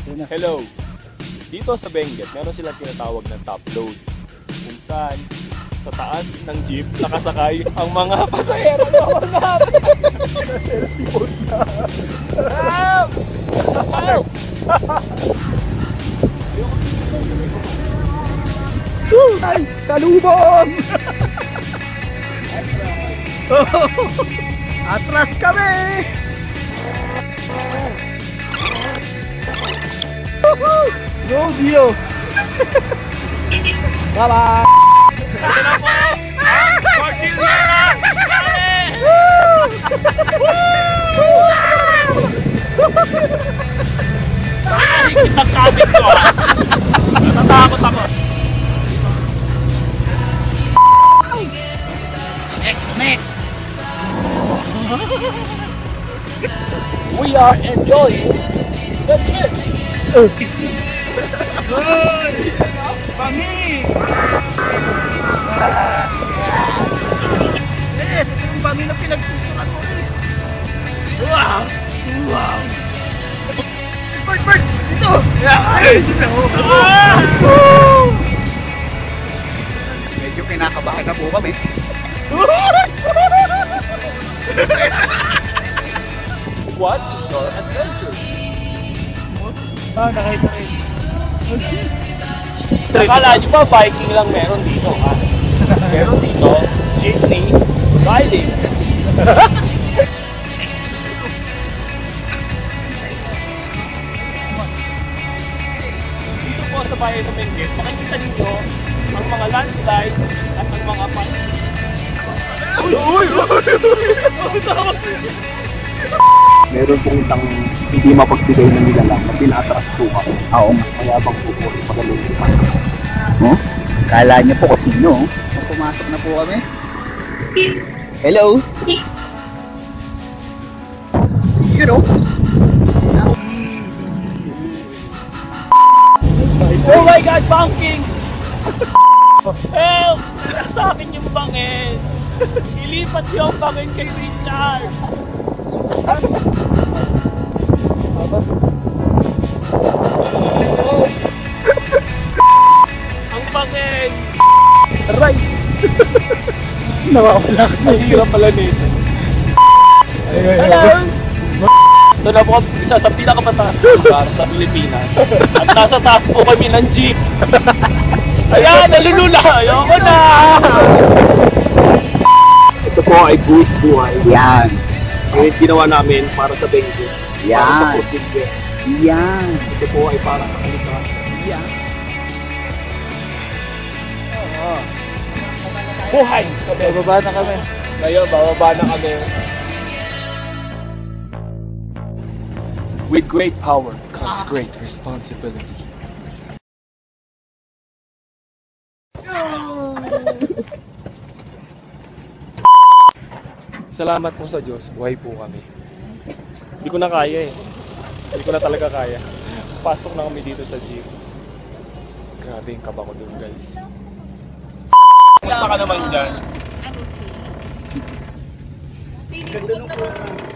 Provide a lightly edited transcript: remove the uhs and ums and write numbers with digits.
Hello! Dito sa Benguet, meron silang tinatawag na top load. Kung saan, sa taas ng jeep, nakasakay ang mga pasahero na ornap! Selfie mode na. Help! Help! Ay! Salubong! Atras kami! Rodeo! Bye-bye! Ito na po! Marshall na! Hindi kita kabit ko ah! Natatakot ako! Next! We are enjoying the trip! Bami! Yes! Ito yung bami na pinagtutukan ko guys! Wow! Wow! Bert! Bert! Dito! Ay! Dito! Medyo kinakabahan na po kami. What is your adventure? Nakita rin. Akala nyo ba Viking lang meron dito ha? Meron dito, jeepney, riding. Dito po sa bayan ng Benguet, makikita ninyo ang mga landslide at ang mga Meron pong isang hindi mapagbigay na nilalang na pinatras po kami. Oo nga. Mayabang po po rin pagkalulupan. Oh? Kala niyo po kung sino. Pumasok na po kami. Hello? You know? Oh my God, banking! Help! Sa akin yung bangin! Ilipat yung bangin kay Richard! Ang bangin! Aray! Nawawala ka Ang hirap pala nito. Hello! Ito na po isa sa pinakamataas na lugar sa Pilipinas. At nasa taas po kami ng jeep. Ayan, nalulula! Ayoko na! Ito po ay buwis buhay. Yan. Eh, ginawa namin para sa Benguet. Para sa Yan. Portuguese. Yan. Ito po ay para sa kalikasan. Yan. Buhay! Kami. Bababa na kami. Ngayon, bababa na kami. With great power comes great responsibility. Salamat po sa Diyos, buhay po kami. Hindi ko na kaya eh. Hindi ko na talaga kaya. Pasok na kami dito sa jeep. Grabe yung kaba ko dun guys. Kumusta ka naman dyan? Ganda ng program.